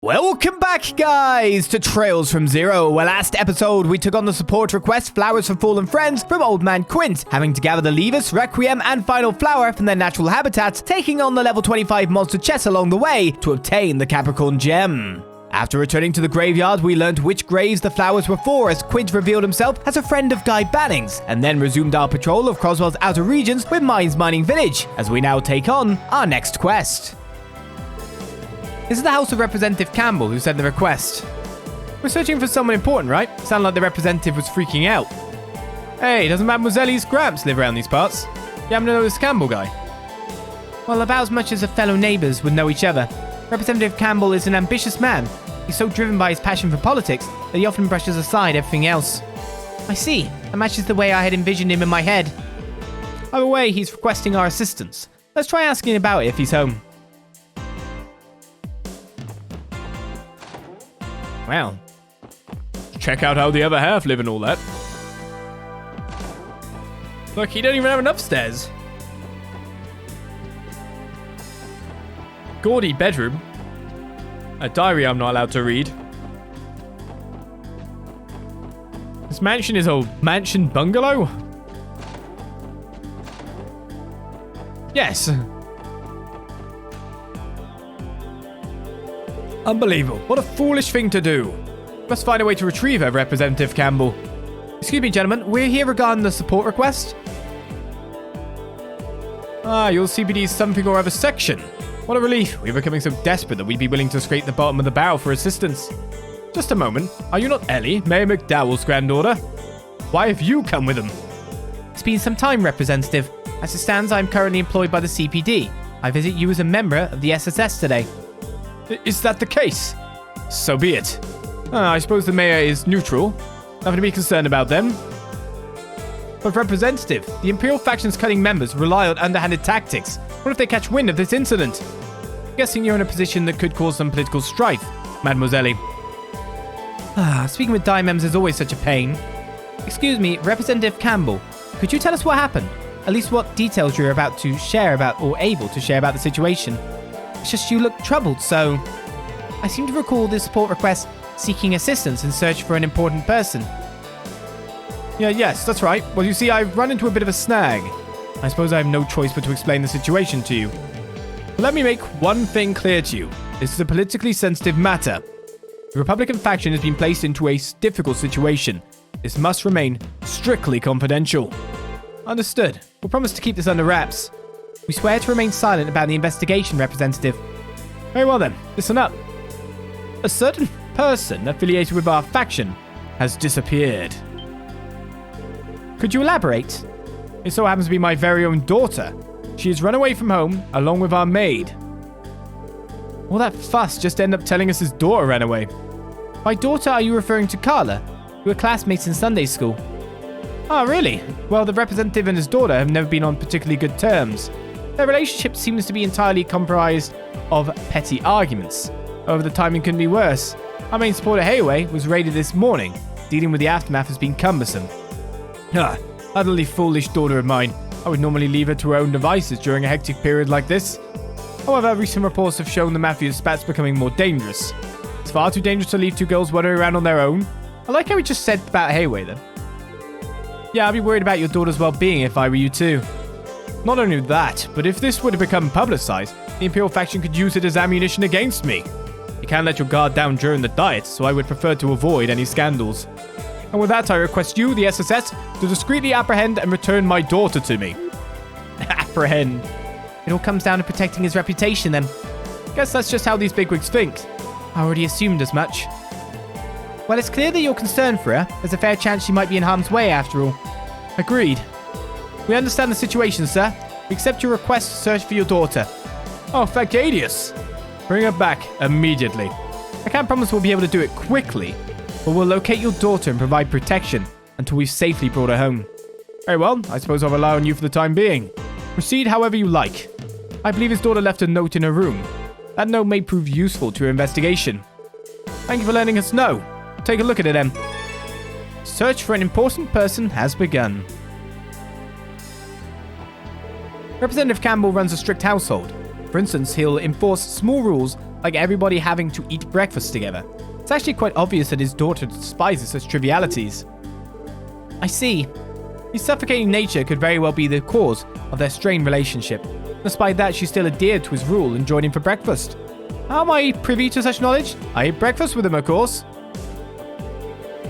Welcome back, guys, to Trails from Zero, where last episode we took on the support request Flowers for Fallen Friends from Old Man Quint, having to gather the Levis, Requiem, and Final Flower from their natural habitats, taking on the level 25 monster chest along the way to obtain the Capricorn Gem. After returning to the graveyard, we learned which graves the flowers were for as Quint revealed himself as a friend of Lloyd Bannings, and then resumed our patrol of Crossbell's outer regions with Mines Mining Village, as we now take on our next quest. This is the house of Representative Campbell who sent the request. We're searching for someone important, right? Sounded like the representative was freaking out. Hey, doesn't Mademoiselle's Gramps live around these parts? You happen to know this Campbell guy? Well, about as much as the fellow neighbors would know each other. Representative Campbell is an ambitious man. He's so driven by his passion for politics that he often brushes aside everything else. I see. That matches the way I had envisioned him in my head. Either way, he's requesting our assistance. Let's try asking about it if he's home. Well, check out how the other half live and all that. Look, he don't even have an upstairs. Gaudy bedroom. A diary I'm not allowed to read. This mansion is a mansion bungalow? Yes. Unbelievable. What a foolish thing to do. Must find a way to retrieve her, Representative Campbell. Excuse me, gentlemen. We're here regarding the support request. Your CPD's something or other section. What a relief. We're becoming so desperate that we'd be willing to scrape the bottom of the barrel for assistance. Just a moment. Are you not Ellie, Mayor McDowell's granddaughter? Why have you come with him? It's been some time, Representative. As it stands, I'm currently employed by the CPD. I visit you as a member of the SSS today. Is that the case? So be it. I suppose the mayor is neutral. Nothing to be concerned about then. But Representative, the Imperial faction's cunning members rely on underhanded tactics. What if they catch wind of this incident? I'm guessing you're in a position that could cause some political strife, Mademoiselle. Speaking with Dimems is always such a pain. Excuse me, Representative Campbell, could you tell us what happened? At least what details you're about to share about or able to share about the situation. It's just you look troubled, so... I seem to recall this support request seeking assistance in search for an important person. Yes, that's right. Well, you see, I've run into a bit of a snag. I suppose I have no choice but to explain the situation to you. But let me make one thing clear to you. This is a politically sensitive matter. The Republican faction has been placed into a difficult situation. This must remain strictly confidential. Understood. We'll promise to keep this under wraps. We swear to remain silent about the investigation, Representative. Very well then, listen up. A certain person affiliated with our faction has disappeared. Could you elaborate? It so happens to be my very own daughter. She has run away from home along with our maid. All that fuss just ended up telling us his daughter ran away. By daughter, are you referring to Carla? We were classmates in Sunday school. Oh, really? Well, the representative and his daughter have never been on particularly good terms. Their relationship seems to be entirely comprised of petty arguments. However, the timing couldn't be worse. Our main supporter, Hayway, was raided this morning. Dealing with the aftermath has been cumbersome. Utterly foolish daughter of mine. I would normally leave her to her own devices during a hectic period like this. However, recent reports have shown the Mafia's spats becoming more dangerous. It's far too dangerous to leave two girls wandering around on their own. I like how he just said about Hayway then. Yeah, I'd be worried about your daughter's well-being if I were you too. Not only that, but if this were to become publicized, the Imperial faction could use it as ammunition against me. You can't let your guard down during the diet, so I would prefer to avoid any scandals. And with that, I request you, the SSS, to discreetly apprehend and return my daughter to me. Apprehend. It all comes down to protecting his reputation then. Guess that's just how these bigwigs think. I already assumed as much. Well, it's clear that you're concerned for her. There's a fair chance she might be in harm's way after all. Agreed. We understand the situation, sir. We accept your request to search for your daughter. Oh, Facadius. Bring her back immediately. I can't promise we'll be able to do it quickly, but we'll locate your daughter and provide protection until we've safely brought her home. Very well, I suppose I'll rely on you for the time being. Proceed however you like. I believe his daughter left a note in her room. That note may prove useful to your investigation. Thank you for letting us know. Take a look at it then. Search for an important person has begun. Representative Campbell runs a strict household. For instance, he'll enforce small rules like everybody having to eat breakfast together. It's actually quite obvious that his daughter despises such trivialities. I see. His suffocating nature could very well be the cause of their strained relationship. Despite that, she still adhered to his rule and joined him for breakfast. How am I privy to such knowledge? I ate breakfast with him, of course.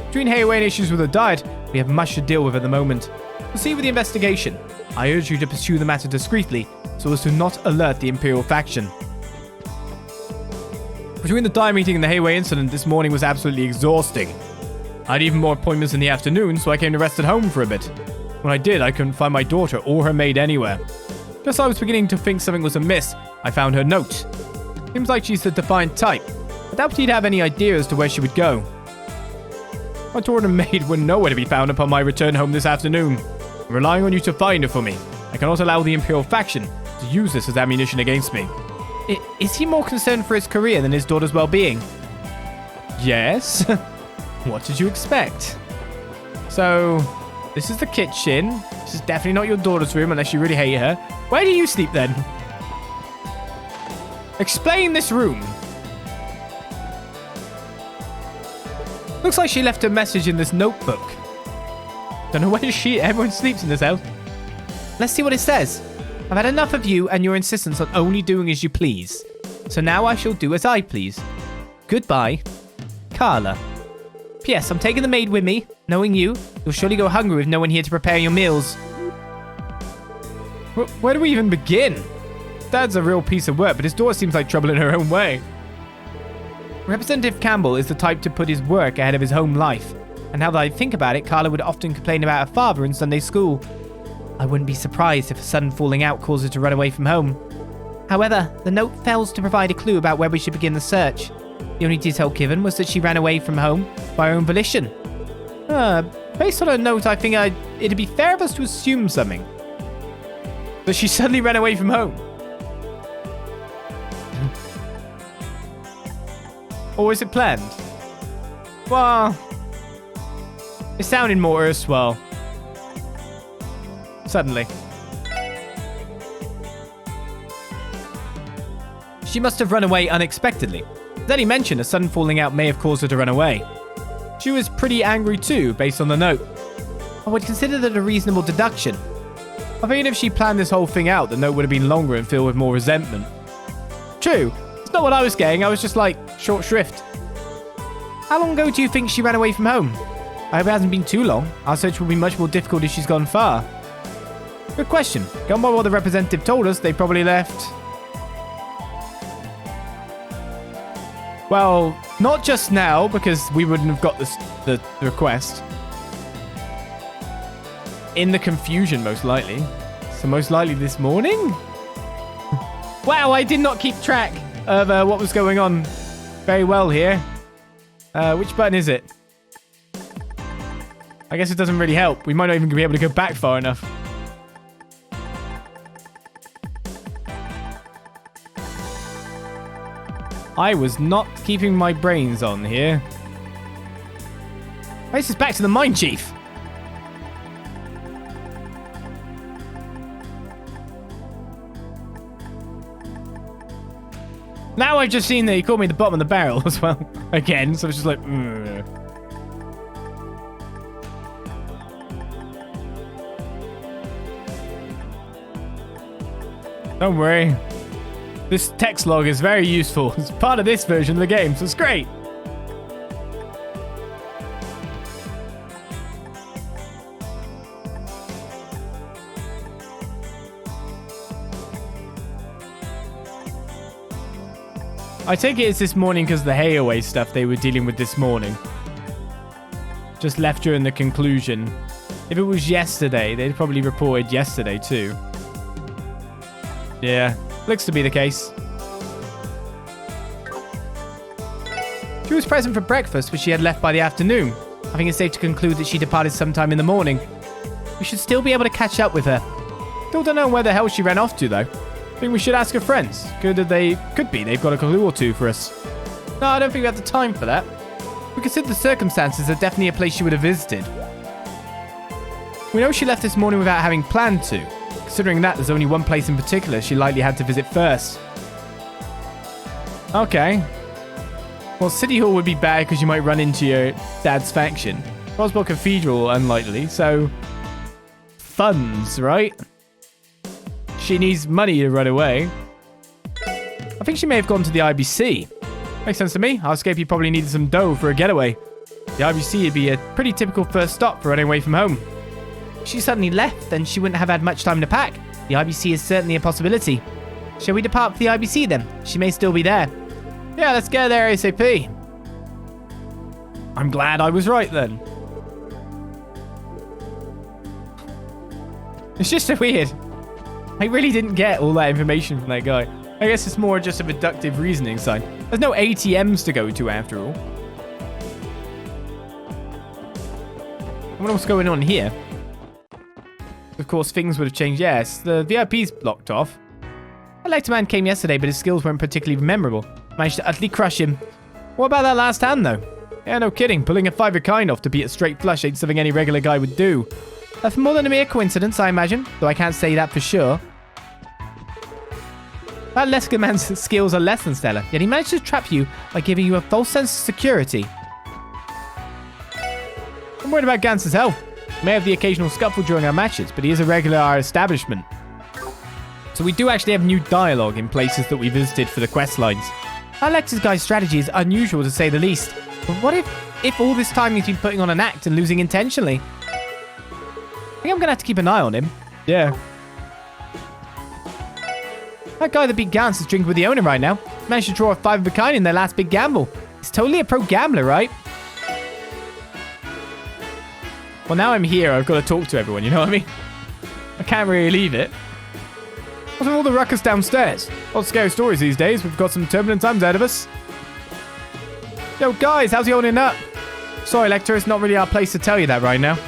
Between Hayway and issues with her diet, we have much to deal with at the moment. Proceed with the investigation. I urge you to pursue the matter discreetly, so as to not alert the Imperial faction. Between the Dire meeting and the Hayway incident, this morning was absolutely exhausting. I had even more appointments in the afternoon, so I came to rest at home for a bit. When I did, I couldn't find my daughter or her maid anywhere. Just as I was beginning to think something was amiss, I found her note. Seems like she's the defiant type. I doubt he'd have any idea as to where she would go. My daughter and maid were nowhere to be found upon my return home this afternoon. I'm relying on you to find her for me. I cannot allow the Imperial faction to use this as ammunition against me. Is he more concerned for his career than his daughter's well-being? Yes. What did you expect? So, this is the kitchen. This is definitely not your daughter's room unless you really hate her. Where do you sleep then? Explain this room. Looks like she left a message in this notebook. Don't know where everyone sleeps in this house. Let's see what it says. I've had enough of you and your insistence on only doing as you please. So now I shall do as I please. Goodbye, Carla. P.S. I'm taking the maid with me. Knowing you, you'll surely go hungry with no one here to prepare your meals. Where do we even begin? Dad's a real piece of work, but his daughter seems like trouble in her own way. Representative Campbell is the type to put his work ahead of his home life. And now that I think about it, Carla would often complain about her father in Sunday school. I wouldn't be surprised if a sudden falling out caused her to run away from home. However, the note fails to provide a clue about where we should begin the search. The only detail given was that she ran away from home by her own volition. Based on her note, I think it'd be fair of us to assume something. That she suddenly ran away from home. Or was it planned? Well, it sounded more erstwhile. Suddenly. She must have run away unexpectedly. As Eddie mentioned, a sudden falling out may have caused her to run away. She was pretty angry too, based on the note. I would consider that a reasonable deduction. I figured if she planned this whole thing out, the note would have been longer and filled with more resentment. True. It's not what I was getting. I was just like, short shrift. How long ago do you think she ran away from home? I hope it hasn't been too long. Our search will be much more difficult if she's gone far. Good question. Going by what the representative told us, they probably left... Well, not just now, because we wouldn't have got the request. In the confusion, most likely. So most likely this morning? Wow, I did not keep track of what was going on very well here. Which button is it? I guess it doesn't really help. We might not even be able to go back far enough. I was not keeping my brains on here. This is back to the mine chief. Now I've just seen that he called me the bottom of the barrel as well. Again, so it's just like... Don't worry. This text log is very useful. It's part of this version of the game, so it's great. I take it it's this morning because the Hayaway stuff they were dealing with this morning. Just left during the conclusion. If it was yesterday, they'd probably reported yesterday too. Yeah, looks to be the case. She was present for breakfast, which she had left by the afternoon. I think it's safe to conclude that she departed sometime in the morning. We should still be able to catch up with her. Still don't know where the hell she ran off to, though. I think we should ask her friends. Could be they've got a clue or two for us. No, I don't think we have the time for that. We consider the circumstances are definitely a place she would have visited. We know she left this morning without having planned to. Considering that, there's only one place in particular she likely had to visit first. Okay. Well, City Hall would be bad because you might run into your dad's faction. Crossbell Cathedral, unlikely. So, funds, right? She needs money to run away. I think she may have gone to the IBC. Makes sense to me. Our escapee probably needed some dough for a getaway. The IBC would be a pretty typical first stop for running away from home. If she suddenly left, then she wouldn't have had much time to pack. The IBC is certainly a possibility. Shall we depart for the IBC then? She may still be there. Yeah, let's get there ASAP. I'm glad I was right then. It's just so weird. I really didn't get all that information from that guy. I guess it's more just a reductive reasoning side. There's no ATMs to go to after all. I wonder what's going on here. Of course, things would have changed. Yes, the VIP's blocked off. A later man came yesterday, but his skills weren't particularly memorable. Managed to utterly crush him. What about that last hand, though? Yeah, no kidding. Pulling a 5 of kind off to beat a straight flush ain't something any regular guy would do. That's more than a mere coincidence, I imagine, though I can't say that for sure. That Lesker man's skills are less than stellar, yet he managed to trap you by giving you a false sense of security. I'm worried about Gantz's health. He may have the occasional scuffle during our matches, but he is a regular at our establishment. So we do actually have new dialogue in places that we visited for the quest lines. Alex's guy's strategy is unusual to say the least. But what if all this time he's been putting on an act and losing intentionally? I think I'm going to have to keep an eye on him. Yeah. That guy that beat Gantz is drinking with the owner right now. Managed to draw a 5 of a kind in their last big gamble. He's totally a pro gambler, right? Well, now I'm here, I've got to talk to everyone, you know what I mean? I can't really leave it. What's with all the ruckus downstairs? Lots of scary stories these days. We've got some turbulent times ahead of us. Yo, guys, how's he holding up? Sorry, Lecter, it's not really our place to tell you that right now.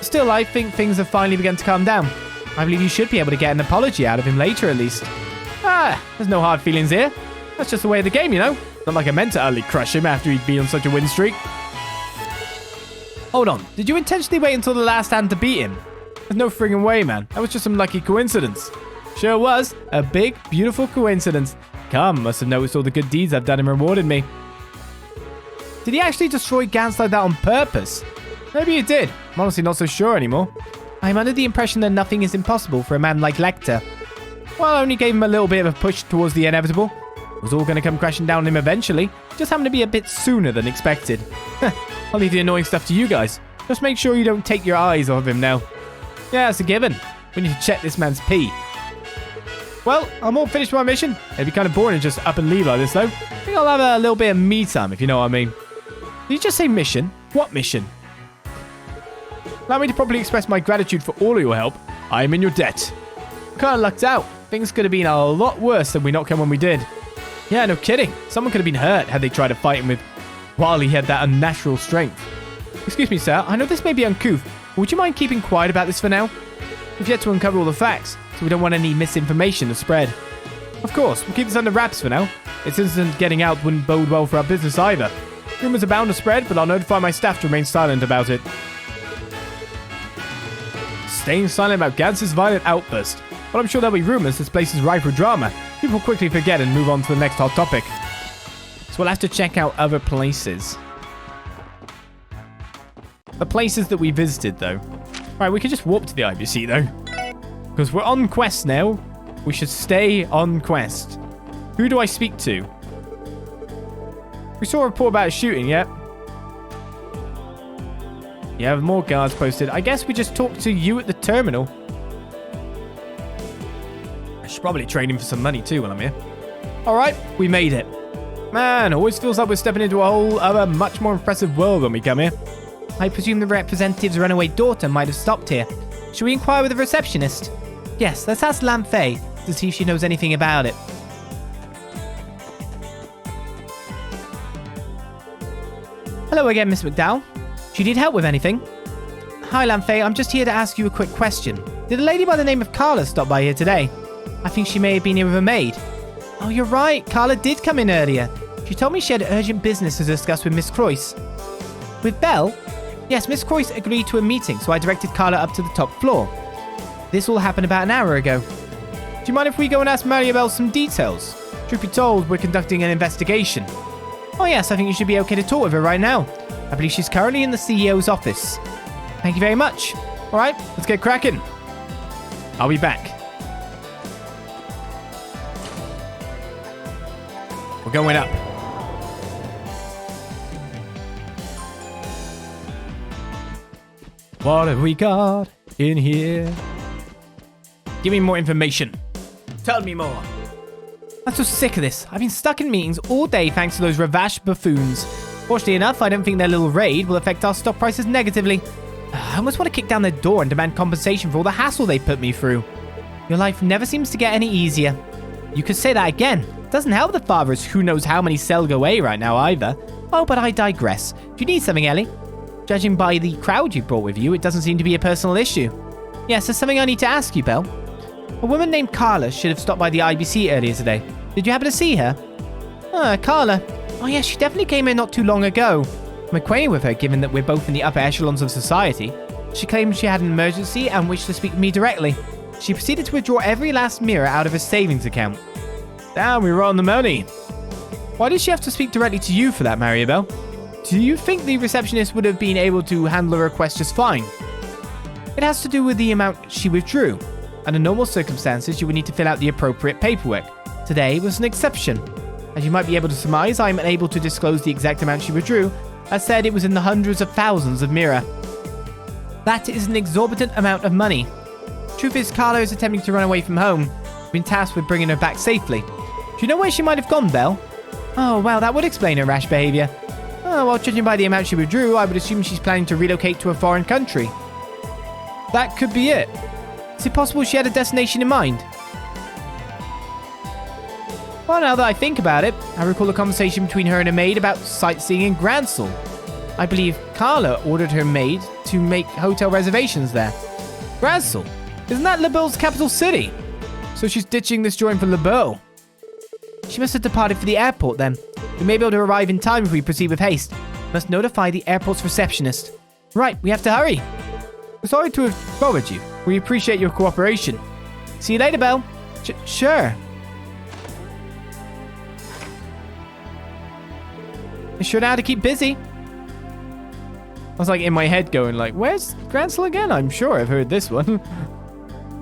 Still, I think things have finally begun to calm down. I believe you should be able to get an apology out of him later, at least. Ah, there's no hard feelings here. That's just the way of the game, you know? Not like I meant to utterly crush him after he'd been on such a win streak. Hold on, did you intentionally wait until the last hand to beat him? There's no friggin' way, man. That was just some lucky coincidence. Sure was. A big, beautiful coincidence. Come, must have noticed all the good deeds I've done and rewarded me. Did he actually destroy Gantz like that on purpose? Maybe he did. I'm honestly not so sure anymore. I'm under the impression that nothing is impossible for a man like Lecter. Well, I only gave him a little bit of a push towards the inevitable. It was all going to come crashing down on him eventually. Just happened to be a bit sooner than expected. I'll leave the annoying stuff to you guys. Just make sure you don't take your eyes off him now. Yeah, that's a given. We need to check this man's pee. Well, I'm all finished with my mission. It'd be kind of boring to just up and leave like this, though. I think I'll have a little bit of me time, if you know what I mean. Did you just say mission? What mission? Allow me to properly express my gratitude for all of your help. I am in your debt. Kind of lucked out. Things could have been a lot worse than we not come when we did. Yeah, no kidding. Someone could have been hurt had they tried to fight him with while he had that unnatural strength. Excuse me, sir. I know this may be uncouth, but would you mind keeping quiet about this for now? We've yet to uncover all the facts, so we don't want any misinformation to spread. Of course, we'll keep this under wraps for now. Its incident getting out wouldn't bode well for our business either. Rumors are bound to spread, but I'll notify my staff to remain silent about it. Staying silent about Gantz's violent outburst. But I'm sure there'll be rumors this place is ripe for drama. People quickly forget and move on to the next hot topic. So we'll have to check out other places. The places that we visited, though. Right, we could just warp to the IBC, though. Because we're on quest now. We should stay on quest. Who do I speak to? We saw a report about a shooting, yeah? You have more guards posted. I guess we just talk to you at the terminal. I should probably trade him for some money too when I'm here. Alright, we made it. Man, always feels like we're stepping into a whole other, much more impressive world when we come here. I presume the representative's runaway daughter might have stopped here. Should we inquire with the receptionist? Yes, let's ask Lam Fei to see if she knows anything about it. Hello again, Miss McDowell. Do you need help with anything? Hi, Lam Fei. I'm just here to ask you a quick question. Did a lady by the name of Carla stop by here today? I think she may have been here with her maid. Oh, you're right. Carla did come in earlier. She told me she had urgent business to discuss with Miss Croyce. With Belle? Yes, Miss Croyce agreed to a meeting, so I directed Carla up to the top floor. This all happened about an hour ago. Do you mind if we go and ask Mariabelle some details? Truth be told, we're conducting an investigation. Oh yes, I think you should be okay to talk with her right now. I believe she's currently in the CEO's office. Thank you very much. All right, let's get cracking. I'll be back. We're going up. What have we got in here? Give me more information. Tell me more. I'm so sick of this. I've been stuck in meetings all day thanks to those Ravash buffoons. Fortunately enough, I don't think their little raid will affect our stock prices negatively. I almost want to kick down their door and demand compensation for all the hassle they put me through. Your life never seems to get any easier. You could say that again. It doesn't help the father is who knows how many Selg away right now either. Oh, but I digress. Do you need something, Ellie? Judging by the crowd you brought with you, it doesn't seem to be a personal issue. Yes, there's something I need to ask you, Belle. A woman named Carla should have stopped by the IBC earlier today. Did you happen to see her? Carla. Oh yeah, she definitely came in not too long ago. I'm acquainted with her given that we're both in the upper echelons of society. She claimed she had an emergency and wished to speak with me directly. She proceeded to withdraw every last mirror out of her savings account. Damn, we were on the money. Why did she have to speak directly to you for that, Maribel? Do you think the receptionist would have been able to handle a request just fine? It has to do with the amount she withdrew. Under normal circumstances, you would need to fill out the appropriate paperwork. Today was an exception. As you might be able to surmise, I am unable to disclose the exact amount she withdrew. As said, it was in the hundreds of thousands of mirror. That is an exorbitant amount of money. Truth is, Carla is attempting to run away from home. We've been tasked with bringing her back safely. Do you know where she might have gone, Belle? Oh, well, that would explain her rash behavior. Oh, well, judging by the amount she withdrew, I would assume she's planning to relocate to a foreign country. That could be it. Is it possible she had a destination in mind? Well, now that I think about it, I recall a conversation between her and her maid about sightseeing in Gransel. I believe Carla ordered her maid to make hotel reservations there. Gransel? Isn't that LeBeau's capital city? So she's ditching this joint for LeBeau. She must have departed for the airport then. We may be able to arrive in time if we proceed with haste. Must notify the airport's receptionist. Right, we have to hurry. Sorry to have bothered you. We appreciate your cooperation. See you later, Belle. Sure. You sure know how to keep busy. I was like in my head going like, where's Gransel again? I'm sure I've heard this one.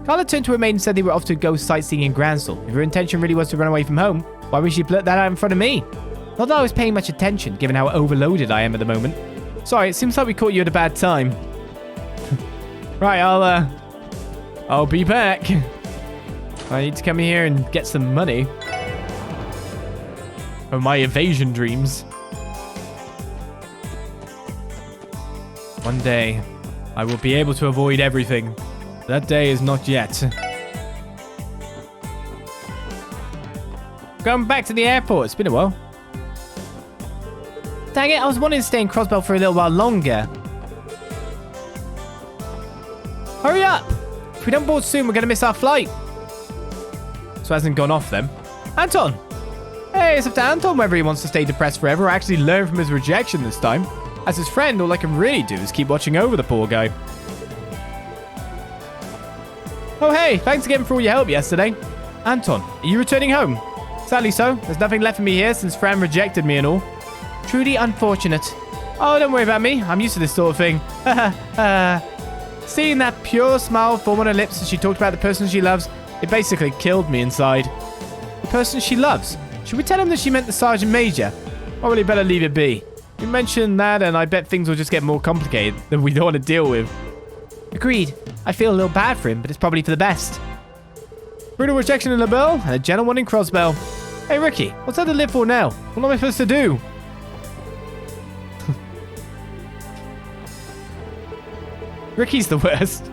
Carla turned to her maid and said they were off to go sightseeing in Gransel. If her intention really was to run away from home, why would she blurt that out in front of me? Not that I was paying much attention, given how overloaded I am at the moment. Sorry, it seems like we caught you at a bad time. Right, I'll be back. I need to come here and get some money. For my evasion dreams. One day, I will be able to avoid everything. That day is not yet. Going back to the airport. It's been a while. Dang it, I was wanting to stay in Crossbell for a little while longer. Hurry up! If we don't board soon, we're going to miss our flight. So it hasn't gone off then. Anton! Hey, it's up to Anton whether he wants to stay depressed forever or actually learn from his rejection this time. As his friend, all I can really do is keep watching over the poor guy. Oh hey, thanks again for all your help yesterday. Anton, are you returning home? Sadly so. There's nothing left for me here since Fran rejected me and all. Truly unfortunate. Oh, don't worry about me. I'm used to this sort of thing. Seeing that pure smile form on her lips as she talked about the person she loves, it basically killed me inside. The person she loves? Should we tell him that she meant the Sergeant Major? Or really better leave it be? You mentioned that and I bet things will just get more complicated than we don't want to deal with. Agreed. I feel a little bad for him, but it's probably for the best. Brutal rejection in LaBelle and a gentle one in Crossbell. Hey Ricky, what's that to live for now? What am I supposed to do? Ricky's the worst.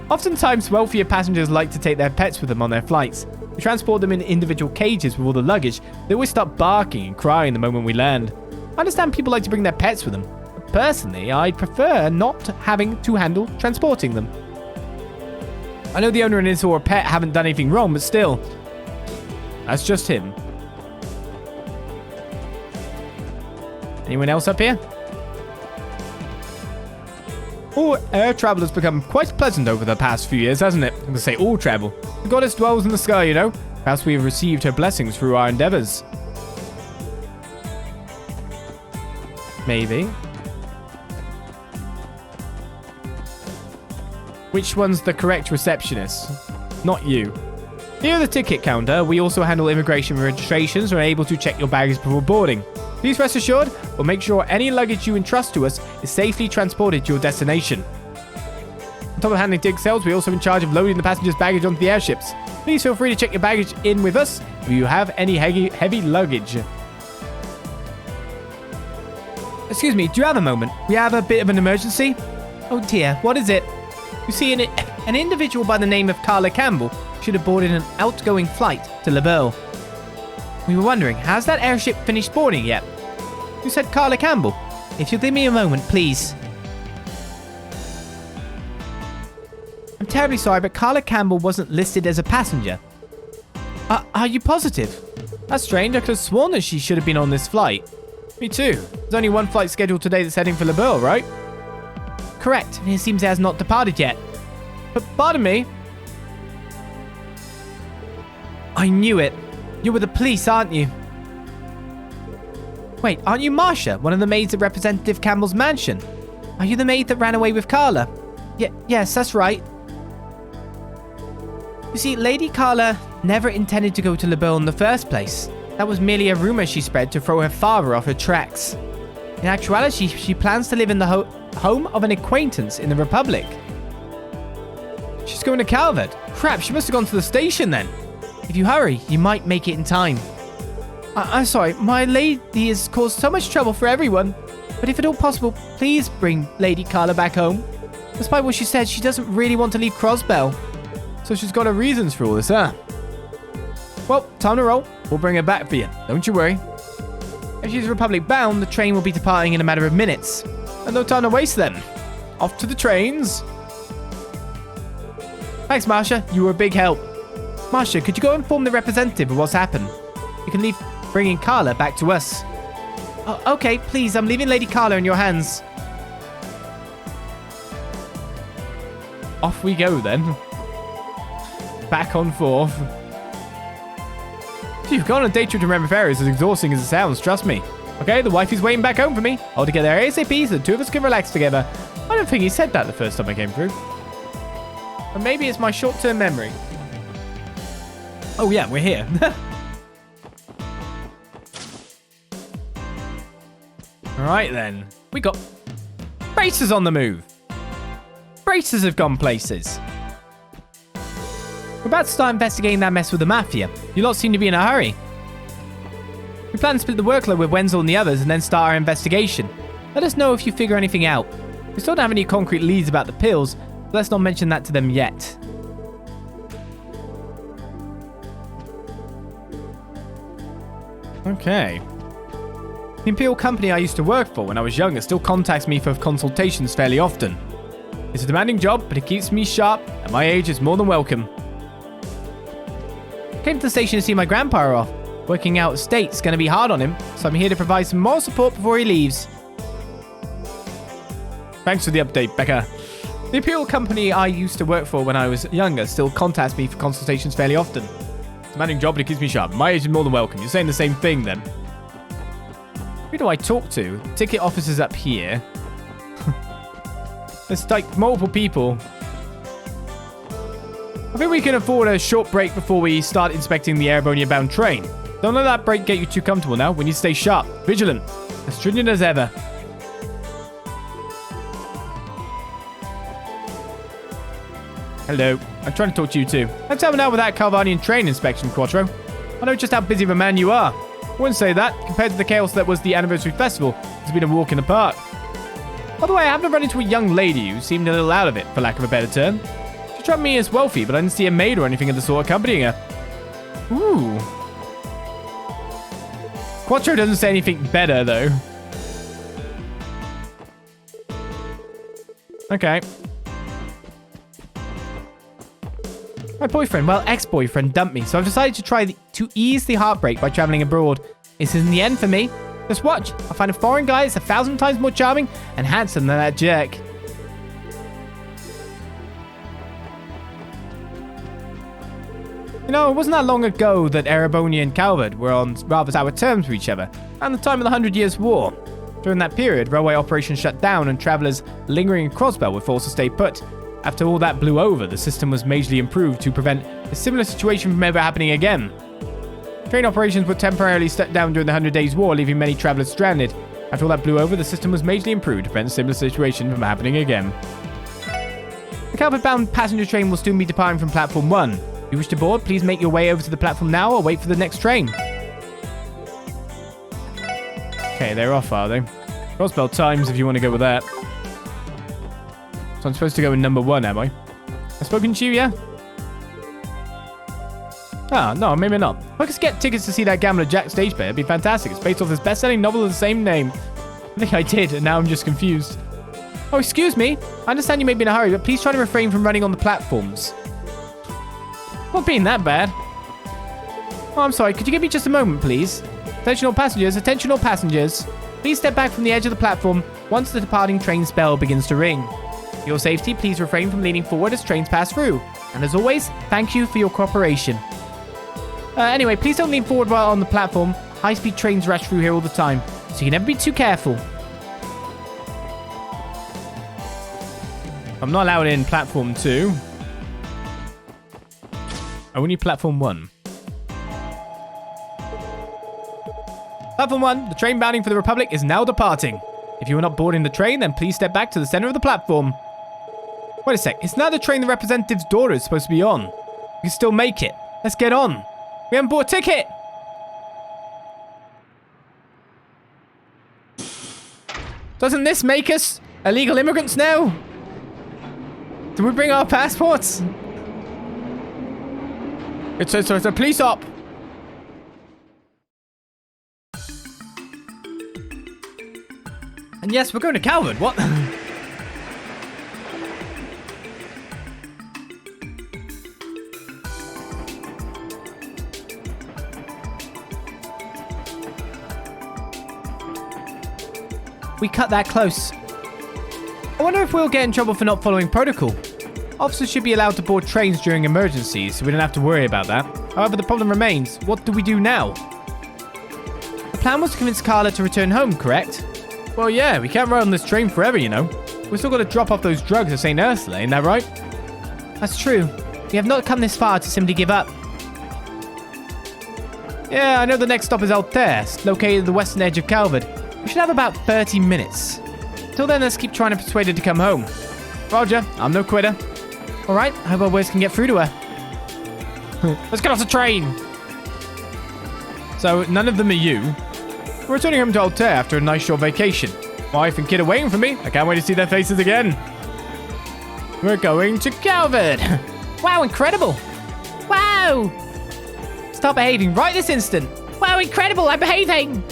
Oftentimes, wealthier passengers like to take their pets with them on their flights. We transport them in individual cages with all the luggage. They always start barking and crying the moment we land. I understand people like to bring their pets with them. But personally, I'd prefer not having to handle transporting them. I know the owner and his or pet haven't done anything wrong, but still. That's just him. Anyone else up here? Oh, air travel has become quite pleasant over the past few years, hasn't it? I'm going to say all travel. The goddess dwells in the sky, you know. Perhaps we have received her blessings through our endeavors. Maybe. Which one's the correct receptionist? Not you. Here at the ticket counter, we also handle immigration registrations and are able to check your baggage before boarding. Please rest assured, we'll make sure any luggage you entrust to us is safely transported to your destination. On top of handling ticket sales, we're also in charge of loading the passengers' baggage onto the airships. Please feel free to check your baggage in with us if you have any heavy luggage. Excuse me, do you have a moment? We have a bit of an emergency. Oh dear, what is it? You see, an individual by the name of Carla Campbell should have boarded an outgoing flight to LaBelle. We were wondering, has that airship finished boarding yet? You said Carla Campbell. If you'll give me a moment, please. I'm terribly sorry, but Carla Campbell wasn't listed as a passenger. Are you positive? That's strange. I could have sworn that she should have been on this flight. Me too. There's only one flight scheduled today that's heading for LaBelle, right? Correct, and it seems it has not departed yet. But pardon me. I knew it. You were the police, aren't you? Wait, aren't you Marcia, one of the maids at Representative Campbell's mansion? Are you the maid that ran away with Carla? Yes, that's right. You see, Lady Carla never intended to go to LaBelle in the first place. That was merely a rumor she spread to throw her father off her tracks. In actuality, she plans to live in the home of an acquaintance in the Republic. She's going to Calvert. Crap, she must have gone to the station then. If you hurry, you might make it in time. I'm sorry, my lady has caused so much trouble for everyone. But if at all possible, please bring Lady Carla back home. Despite what she said, she doesn't really want to leave Crossbell. So she's got her reasons for all this, huh? Well, time to roll. We'll bring her back for you. Don't you worry. If she's Republic bound, the train will be departing in a matter of minutes. And no time to waste then. Off to the trains. Thanks, Marcia. You were a big help. Marcia, could you go inform the representative of what's happened? You can leave bringing Carla back to us. Oh, okay, please, I'm leaving Lady Carla in your hands. Off we go then. Back on forth. Phew, going on a day trip to Remember is as exhausting as it sounds, trust me. Okay, the wifey's waiting back home for me. I'll get there ASAP so the two of us can relax together. I don't think he said that the first time I came through. Or maybe it's my short-term memory. Oh yeah, we're here. Alright then. We got racers on the move. Racers have gone places. We're about to start investigating that mess with the Mafia. You lot seem to be in a hurry. We plan to split the workload with Wenzel and the others and then start our investigation. Let us know if you figure anything out. We still don't have any concrete leads about the pills, but let's not mention that to them yet. Okay. The Imperial company I used to work for when I was younger still contacts me for consultations fairly often. It's a demanding job, but it keeps me sharp, and my age is more than welcome. Came to the station to see my grandpa off. Working out of state's going to be hard on him, so I'm here to provide some moral support before he leaves. Thanks for the update, Becca. The Imperial company I used to work for when I was younger still contacts me for consultations fairly often. It's a demanding job, but it keeps me sharp. My age is more than welcome. You're saying the same thing, then. Who do I talk to? Ticket officers up here. There's like multiple people. I think we can afford a short break before we start inspecting the Erebonia-bound train. Don't let that break get you too comfortable now. We need to stay sharp, vigilant, as stringent as ever. Hello. I'm trying to talk to you too. Let's have an out with that Calvarnian train inspection, Quattro. I know just how busy of a man you are. I wouldn't say that. Compared to the chaos that was the anniversary festival, it's been a walk in the park. By the way, I happened to run into a young lady who seemed a little out of it, for lack of a better term. She struck me as wealthy, but I didn't see a maid or anything of the sort accompanying her. Ooh. Quattro doesn't say anything better, though. Okay. My boyfriend, well, ex-boyfriend, dumped me, so I've decided to try to ease the heartbreak by traveling abroad. This isn't the end for me. Just watch. I'll find a foreign guy that's 1,000 times more charming and handsome than that jerk. You know, it wasn't that long ago that Ereboni and Calvert were on rather sour terms with each other, around the time of the 100 Years' War. During that period, railway operations shut down and travellers lingering in Crossbell were forced to stay put. After all that blew over, the system was majorly improved to prevent a similar situation from ever happening again. Train operations were temporarily shut down during the 100 Days' War, leaving many travellers stranded. After all that blew over, the system was majorly improved to prevent a similar situation from happening again. The Calvert-bound passenger train will soon be departing from Platform 1. If you wish to board, please make your way over to the platform now or wait for the next train. Okay, they're off, are they? Crossbell times if you want to go with that. So I'm supposed to go in number 1, am I? I've spoken to you, yeah? Ah, no, maybe not. If I could get tickets to see that Gambler Jack stage play, it'd be fantastic. It's based off this best-selling novel of the same name. I think I did, and now I'm just confused. Oh, excuse me. I understand you may be in a hurry, but please try to refrain from running on the platforms. Not being that bad. Oh, I'm sorry. Could you give me just a moment, please? Attention all passengers. Attention all passengers. Please step back from the edge of the platform once the departing train's bell begins to ring. For your safety, please refrain from leaning forward as trains pass through. And as always, thank you for your cooperation. Anyway, please don't lean forward while on the platform. High-speed trains rush through here all the time, so you can never be too careful. I'm not allowed in Platform 2. Only Platform 1. Platform 1, the train bounding for the Republic is now departing. If you are not boarding the train, then please step back to the center of the platform. Wait a sec, it's not the train the representative's daughter is supposed to be on. We can still make it. Let's get on. We haven't bought a ticket. Doesn't this make us illegal immigrants now? Do we bring our passports? It's a police op. And yes, we're going to Calvert. What? We cut that close. I wonder if we'll get in trouble for not following protocol. Officers should be allowed to board trains during emergencies, so we don't have to worry about that. However, the problem remains. What do we do now? The plan was to convince Carla to return home, correct? Well, yeah, we can't ride on this train forever, you know. We've still got to drop off those drugs at St. Ursula, ain't that right? That's true. We have not come this far to simply give up. Yeah, I know the next stop is Altair, located at the western edge of Calvert. We should have about 30 minutes. Till then, let's keep trying to persuade her to come home. Roger, I'm no quitter. Alright, I hope our words can get through to her. Let's get off the train! So, none of them are you. We're returning home to Altair after a nice short vacation. Wife and kid are waiting for me. I can't wait to see their faces again. We're going to Calvert! Wow, incredible! Wow! Stop behaving right this instant! Wow, incredible, I'm behaving!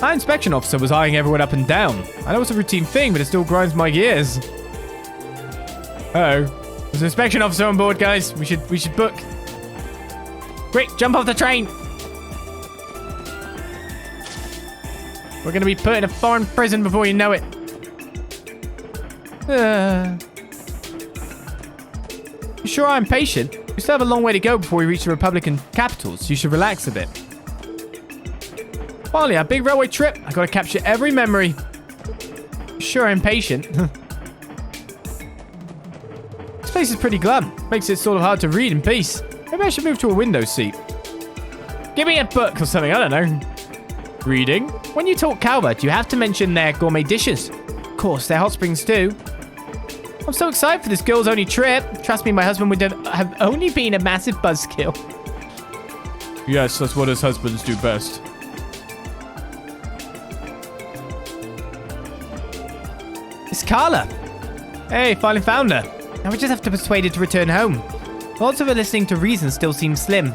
Our inspection officer was eyeing everyone up and down. I know it's a routine thing, but it still grinds my gears. Uh-oh. There's an inspection officer on board, guys. We should book. Quick, jump off the train. We're going to be put in a foreign prison before you know it. You sure I'm patient? We still have a long way to go before we reach the Republican capital, so you should relax a bit. Finally, our big railway trip. I gotta capture every memory. Sure, I'm patient. This place is pretty glum. Makes it sort of hard to read in peace. Maybe I should move to a window seat. Give me a book or something, I don't know. Reading? When you talk Calvert, you have to mention their gourmet dishes. Of course, their hot springs too. I'm so excited for this girls' only trip. Trust me, my husband would have only been a massive buzzkill. Yes, that's what his husbands do best. It's Carla. Hey, finally found her. Now we just have to persuade her to return home. Lots of her listening to reason still seems slim.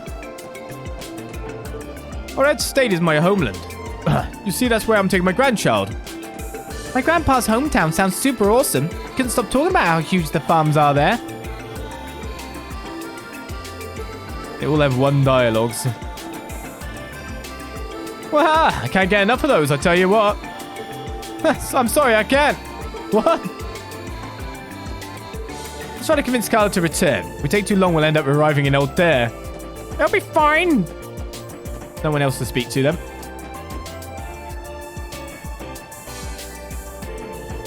Red State is my homeland. You see, that's where I'm taking my grandchild. My grandpa's hometown sounds super awesome. Couldn't stop talking about how huge the farms are there. They all have one dialogues. Well, I can't get enough of those, I tell you what. I'm sorry, I can't. What? Let's try to convince Carla to return. If we take too long, we'll end up arriving in Old Dare. They'll be fine. No one else to speak to them.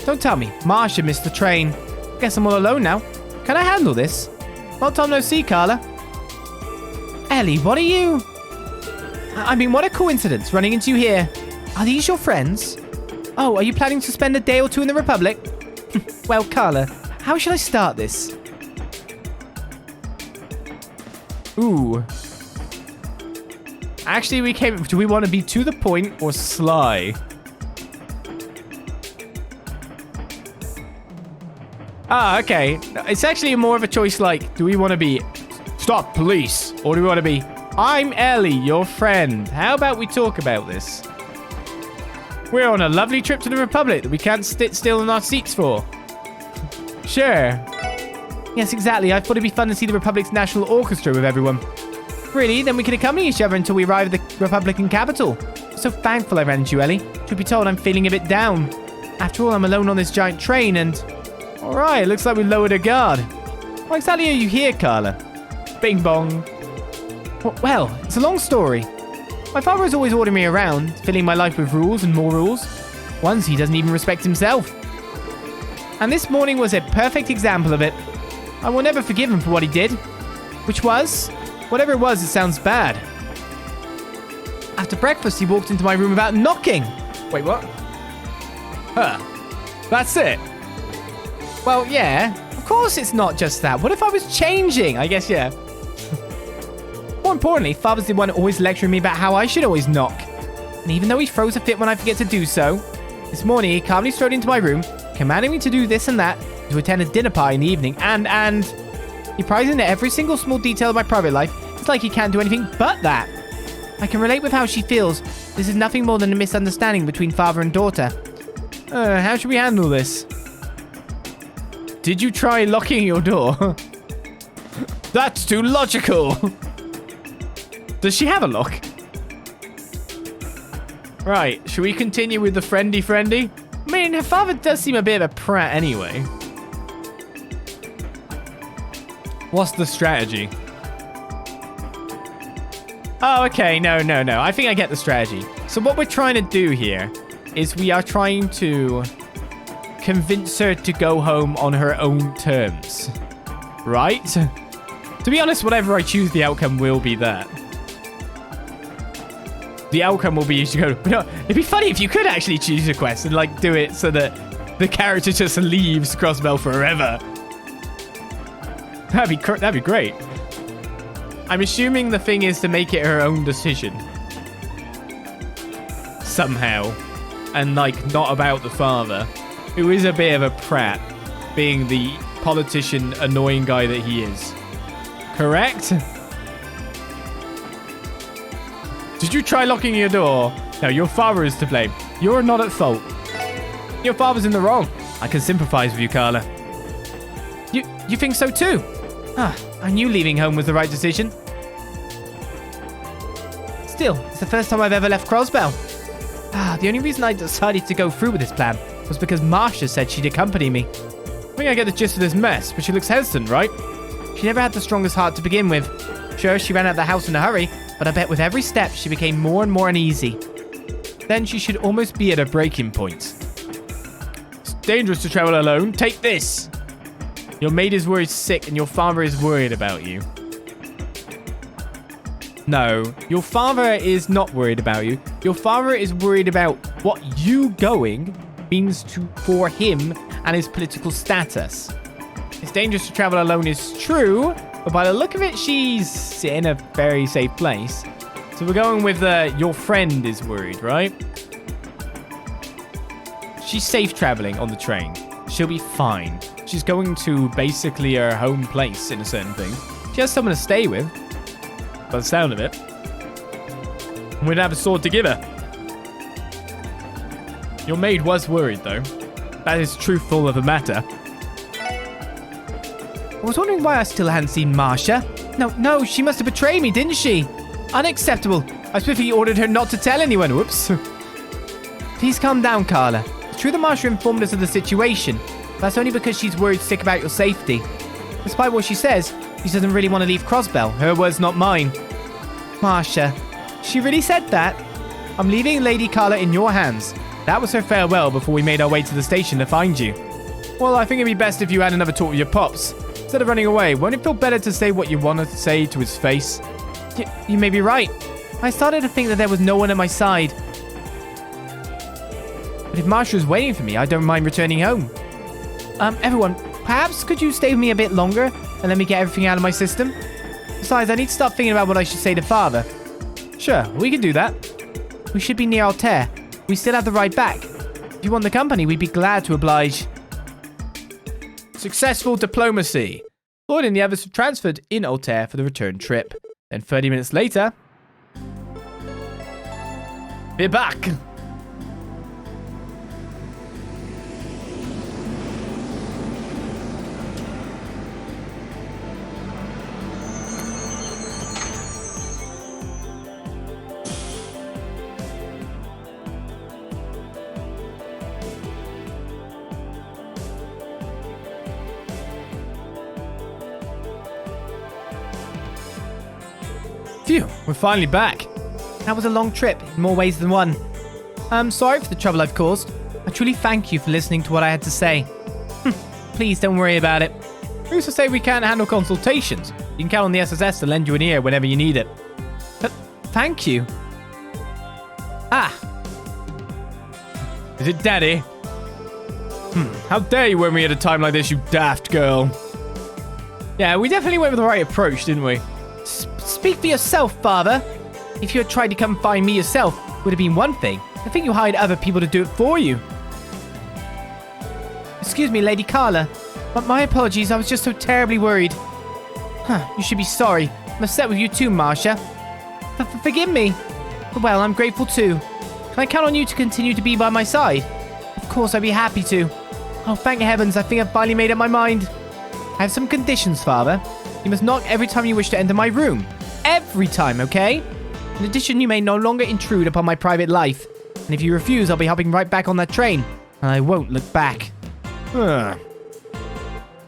Don't tell me. Marsha missed the train. Guess I'm all alone now. Can I handle this? Long time no see, Carla. Ellie, what are you... I mean, what a coincidence running into you here. Are these your friends? Oh, are you planning to spend a day or two in the Republic? Well, Carla, how shall I start this? Ooh. Actually, do we want to be to the point or sly? Ah, okay. It's actually more of a choice like, do we want to be stop police? Or do we want to be, I'm Ellie, your friend. How about we talk about this? We're on a lovely trip to the Republic that we can't sit still in our seats for. Sure. Yes, exactly. I thought it'd be fun to see the Republic's National Orchestra with everyone. Really? Then we can accompany each other until we arrive at the Republican capital. I'm so thankful I ran into you, Ellie. Truth be told, I'm feeling a bit down. After all, I'm alone on this giant train and... Alright, looks like we lowered a guard. Why exactly are you here, Carla? Bing bong. Well, it's a long story. My father has always ordered me around, filling my life with rules and more rules. Ones he doesn't even respect himself. And this morning was a perfect example of it. I will never forgive him for what he did. Which was... Whatever it was, it sounds bad. After breakfast, he walked into my room without knocking. Wait, what? Huh. That's it? Well, yeah. Of course it's not just that. What if I was changing? I guess, yeah. More importantly, Father's the one always lecturing me about how I should always knock. And even though he throws a fit when I forget to do so, this morning he calmly strode into my room, commanding me to do this and that, to attend a dinner party in the evening, and he pries into every single small detail of my private life. It's like he can't do anything but that. I can relate with how she feels. This is nothing more than a misunderstanding between father and daughter. How should we handle this? Did you try locking your door? That's too logical. Does she have a lock? Right, should we continue with the friendly? I mean, her father does seem a bit of a prat anyway. What's the strategy? Oh, okay. No. I think I get the strategy. So what we're trying to do here is we are trying to convince her to go home on her own terms. Right? To be honest, whatever I choose, the outcome will be that. The outcome will be you should go... No, it'd be funny if you could actually choose a quest and like do it so that the character just leaves Crossbell forever. That'd be great. I'm assuming the thing is to make it her own decision. Somehow. And, like, not about the father. Who is a bit of a prat. Being the politician, annoying guy that he is. Correct? Did you try locking your door? No, your father is to blame. You're not at fault. Your father's in the wrong. I can sympathize with you, Carla. You think so too? I knew leaving home was the right decision. Still, it's the first time I've ever left Crossbell. The only reason I decided to go through with this plan was because Marsha said she'd accompany me. I think I get the gist of this mess, but she looks hesitant, right? She never had the strongest heart to begin with. Sure, she ran out of the house in a hurry, but I bet with every step she became more and more uneasy. Then she should almost be at a breaking point. It's dangerous to travel alone. Take this! Your maid is worried sick and your father is worried about you. No, your father is not worried about you. Your father is worried about what you going means for him and his political status. It's dangerous to travel alone is true, but by the look of it, she's in a very safe place. So we're going with your friend is worried, right? She's safe traveling on the train. She'll be fine. She's going to basically her home place in a certain thing. She has someone to stay with, by the sound of it. And we'd have a sword to give her. Your maid was worried, though. That is truthful of the matter. I was wondering why I still hadn't seen Marsha. No, she must have betrayed me, didn't she? Unacceptable. I swiftly ordered her not to tell anyone. Whoops. Please calm down, Carla. It's true that Marsha informed us of the situation. That's only because she's worried sick about your safety. Despite what she says, she doesn't really want to leave Crossbell. Her words, not mine. Marcia, she really said that? I'm leaving Lady Carla in your hands. That was her farewell before we made our way to the station to find you. Well, I think it'd be best if you had another talk with your pops. Instead of running away, won't it feel better to say what you want to say to his face? You may be right. I started to think that there was no one at my side. But if Marcia is waiting for me, I don't mind returning home. Everyone, perhaps could you stay with me a bit longer and let me get everything out of my system? Besides, I need to start thinking about what I should say to Father. Sure, we can do that. We should be near Altair. We still have the ride back. If you want the company, we'd be glad to oblige. Successful diplomacy. Lloyd and the others have transferred in Altair for the return trip. Then 30 minutes later, we're back. Phew, we're finally back. That was a long trip, in more ways than one. I'm sorry for the trouble I've caused. I truly thank you for listening to what I had to say. Please don't worry about it. Who's to say we can't handle consultations? You can count on the SSS to lend you an ear whenever you need it. Thank you. Ah. Is it Daddy? How dare you worry me at a time like this, you daft girl. Yeah, we definitely went with the right approach, didn't we? Speak for yourself, Father. If you had tried to come find me yourself, it would have been one thing. I think you hired other people to do it for you. Excuse me, Lady Carla. But my apologies, I was just so terribly worried. You should be sorry. I'm upset with you too, Marcia. Forgive me. Well, I'm grateful too. Can I count on you to continue to be by my side? Of course, I'd be happy to. Oh, thank heavens, I think I've finally made up my mind. I have some conditions, Father. You must knock every time you wish to enter my room. Every time, okay? In addition, you may no longer intrude upon my private life. And if you refuse, I'll be hopping right back on that train. And I won't look back. Well,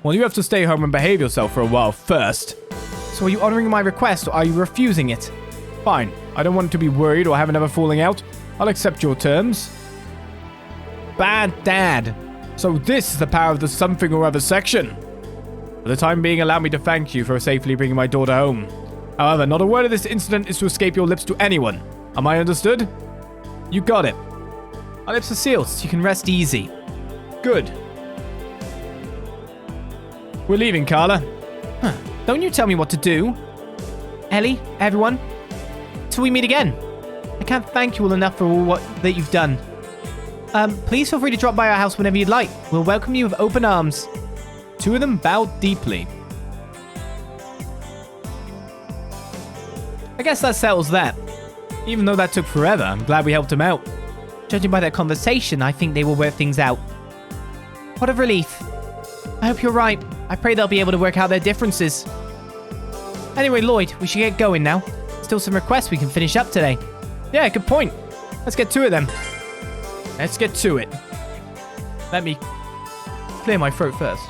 you have to stay home and behave yourself for a while first. So are you honoring my request or are you refusing it? Fine. I don't want to be worried or have another falling out. I'll accept your terms. Bad Dad. So this is the power of the something or other section. For the time being, allow me to thank you for safely bringing my daughter home. However, not a word of this incident is to escape your lips to anyone. Am I understood? You got it. Our lips are sealed, so you can rest easy. Good. We're leaving, Carla. Don't you tell me what to do. Ellie, everyone, till we meet again. I can't thank you all enough for all that you've done. Please feel free to drop by our house whenever you'd like. We'll welcome you with open arms. Two of them bowed deeply. I guess that settles that. Even though that took forever, I'm glad we helped him out. Judging by their conversation, I think they will work things out. What a relief. I hope you're right. I pray they'll be able to work out their differences. Anyway, Lloyd, we should get going now. Still some requests we can finish up today. Yeah, good point. Let's get to it then. Let's get to it. Let me clear my throat first.